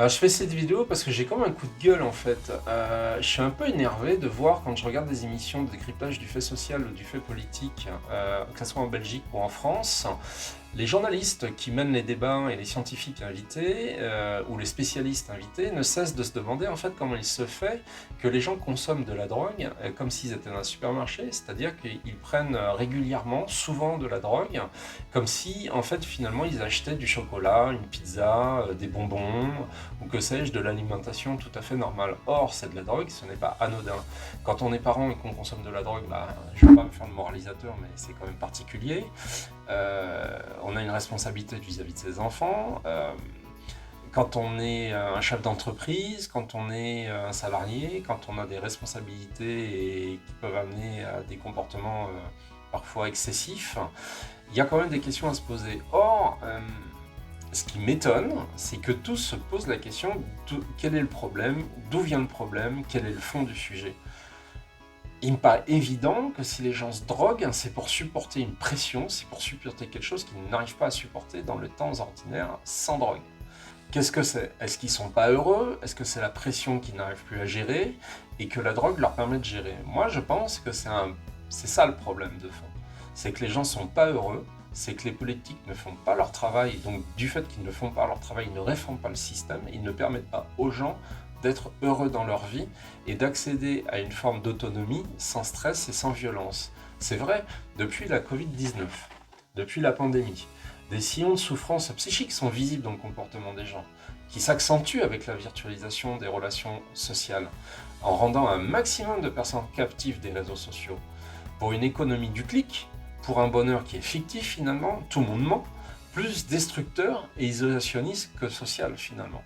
Je fais cette vidéo parce que j'ai comme un coup de gueule en fait. Je suis un peu énervé de voir quand je regarde des émissions de décryptage du fait social ou du fait politique, que ce soit en Belgique ou en France, les journalistes qui mènent les débats et les scientifiques invités ou les spécialistes invités ne cessent de se demander en fait comment il se fait que les gens consomment de la drogue comme s'ils étaient dans un supermarché, c'est-à-dire qu'ils prennent régulièrement, souvent de la drogue, comme si en fait finalement ils achetaient du chocolat, une pizza, des bonbons ou que sais-je, de l'alimentation tout à fait normale. Or, c'est de la drogue, ce n'est pas anodin. Quand on est parent et qu'on consomme de la drogue, je ne vais pas me faire de moralisateur, mais c'est quand même particulier. On a une responsabilité vis-à-vis de ses enfants. Quand on est un chef d'entreprise, quand on est un salarié, quand on a des responsabilités et qui peuvent amener à des comportements parfois excessifs, il y a quand même des questions à se poser. Or, ce qui m'étonne, c'est que tous se posent la question quel est le problème, d'où vient le problème, quel est le fond du sujet. Il me paraît évident que si les gens se droguent, c'est pour supporter une pression, c'est pour supporter quelque chose qu'ils n'arrivent pas à supporter dans le temps ordinaire sans drogue. Qu'est-ce que c'est? Est-ce qu'ils sont pas heureux? Est-ce que c'est la pression qu'ils n'arrivent plus à gérer et que la drogue leur permet de gérer? Moi, je pense que c'est ça le problème de fond. C'est que les gens sont pas heureux, c'est que les politiques ne font pas leur travail, donc du fait qu'ils ne font pas leur travail, ils ne réforment pas le système, ils ne permettent pas aux gens d'être heureux dans leur vie et d'accéder à une forme d'autonomie sans stress et sans violence. C'est vrai, depuis la Covid-19, depuis la pandémie, des sillons de souffrance psychique sont visibles dans le comportement des gens, qui s'accentuent avec la virtualisation des relations sociales, en rendant un maximum de personnes captives des réseaux sociaux. Pour une économie du clic, pour un bonheur qui est fictif finalement, tout le monde ment, plus destructeur et isolationniste que social finalement.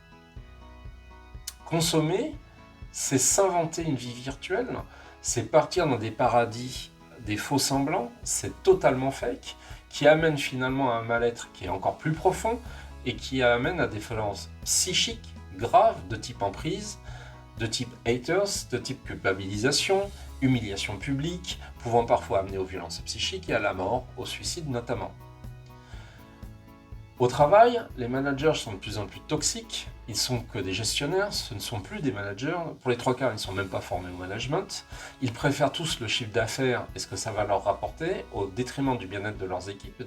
Consommer, c'est s'inventer une vie virtuelle, c'est partir dans des paradis, des faux semblants, c'est totalement fake, qui amène finalement à un mal-être qui est encore plus profond et qui amène à des violences psychiques graves de type emprise, de type haters, de type culpabilisation, humiliation publique, pouvant parfois amener aux violences psychiques et à la mort, au suicide notamment. Au travail, les managers sont de plus en plus toxiques, ils sont que des gestionnaires, ce ne sont plus des managers, pour les trois quarts ils ne sont même pas formés au management, ils préfèrent tous le chiffre d'affaires et ce que ça va leur rapporter au détriment du bien-être de leurs équipes et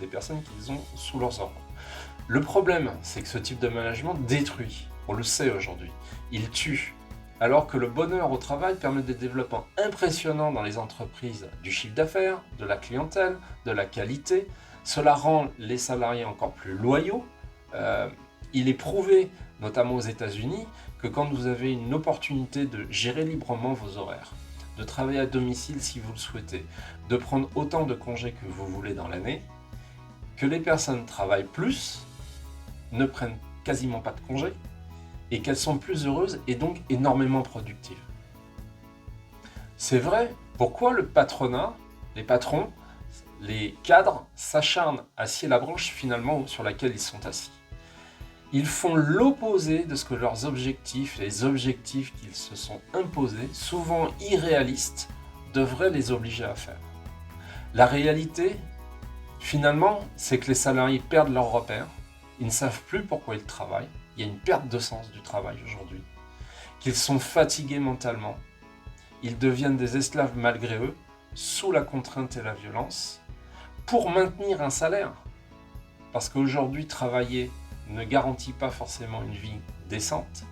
des personnes qu'ils ont sous leurs ordres. Le problème, c'est que ce type de management détruit, on le sait aujourd'hui, il tue, alors que le bonheur au travail permet des développements impressionnants dans les entreprises du chiffre d'affaires, de la clientèle, de la qualité. Cela rend les salariés encore plus loyaux. Il est prouvé, notamment aux États-Unis, que quand vous avez une opportunité de gérer librement vos horaires, de travailler à domicile si vous le souhaitez, de prendre autant de congés que vous voulez dans l'année, que les personnes travaillent plus, ne prennent quasiment pas de congés, et qu'elles sont plus heureuses et donc énormément productives. C'est vrai, pourquoi le patronat, les patrons, les cadres s'acharnent à scier la branche finalement sur laquelle ils sont assis? Ils font l'opposé de ce que leurs objectifs, les objectifs qu'ils se sont imposés, souvent irréalistes, devraient les obliger à faire. La réalité, finalement, c'est que les salariés perdent leurs repères, ils ne savent plus pourquoi ils travaillent, il y a une perte de sens du travail aujourd'hui, qu'ils sont fatigués mentalement, ils deviennent des esclaves malgré eux, sous la contrainte et la violence, pour maintenir un salaire. Parce qu'aujourd'hui, travailler ne garantit pas forcément une vie décente.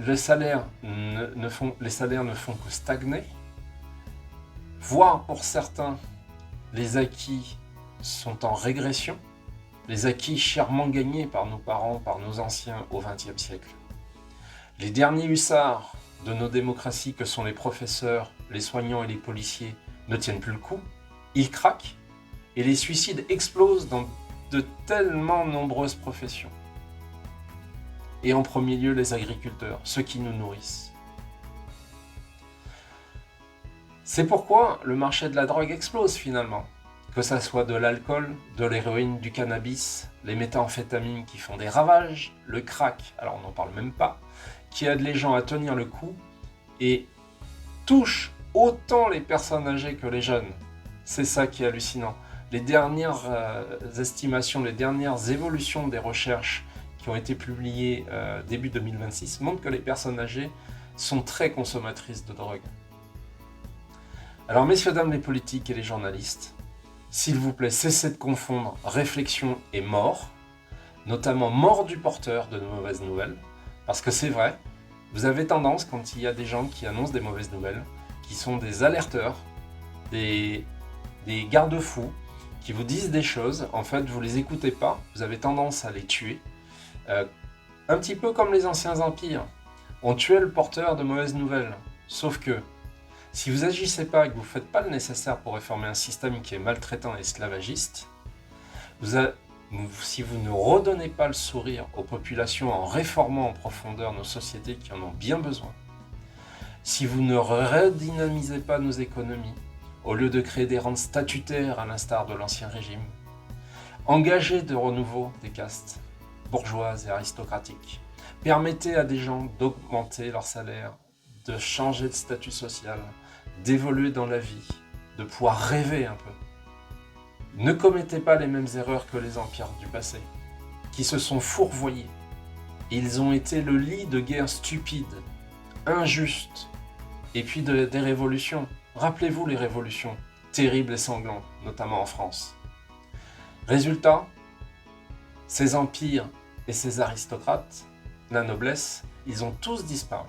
Les salaires ne font que stagner, voire pour certains, les acquis sont en régression, les acquis chèrement gagnés par nos parents, par nos anciens au XXe siècle. Les derniers hussards de nos démocraties que sont les professeurs, les soignants et les policiers ne tiennent plus le coup, ils craquent et les suicides explosent dans de tellement nombreuses professions. Et en premier lieu les agriculteurs, ceux qui nous nourrissent. C'est pourquoi le marché de la drogue explose finalement. Que ça soit de l'alcool, de l'héroïne, du cannabis, les méthamphétamines qui font des ravages, le crack, alors on n'en parle même pas, qui aide les gens à tenir le coup et touche autant les personnes âgées que les jeunes. C'est ça qui est hallucinant. Les dernières estimations, les dernières évolutions des recherches qui qui ont été publiées début 2026 montrent que les personnes âgées sont très consommatrices de drogue. Alors messieurs, dames les politiques et les journalistes, s'il vous plaît, cessez de confondre réflexion et mort, notamment mort du porteur de mauvaises nouvelles, parce que c'est vrai, vous avez tendance, quand il y a des gens qui annoncent des mauvaises nouvelles, qui sont des alerteurs, des garde-fous, qui vous disent des choses, en fait vous les écoutez pas, vous avez tendance à les tuer, un petit peu comme les anciens empires. On tuait le porteur de mauvaises nouvelles, sauf que si vous n'agissez pas et que vous ne faites pas le nécessaire pour réformer un système qui est maltraitant et esclavagiste, si vous ne redonnez pas le sourire aux populations en réformant en profondeur nos sociétés qui en ont bien besoin, si vous ne redynamisez pas nos économies, au lieu de créer des rentes statutaires à l'instar de l'Ancien Régime, engagez de renouveau des castes bourgeoises et aristocratiques, permettez à des gens d'augmenter leur salaire, de changer de statut social, d'évoluer dans la vie, de pouvoir rêver un peu. Ne commettez pas les mêmes erreurs que les empires du passé, qui se sont fourvoyés. Ils ont été le lit de guerres stupides, injustes, et puis des révolutions. Rappelez-vous les révolutions, terribles et sanglantes, notamment en France. Résultat, ces empires et ces aristocrates, la noblesse, ils ont tous disparu.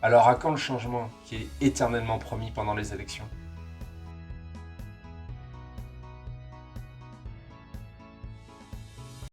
Alors à quand le changement qui est éternellement promis pendant les élections ?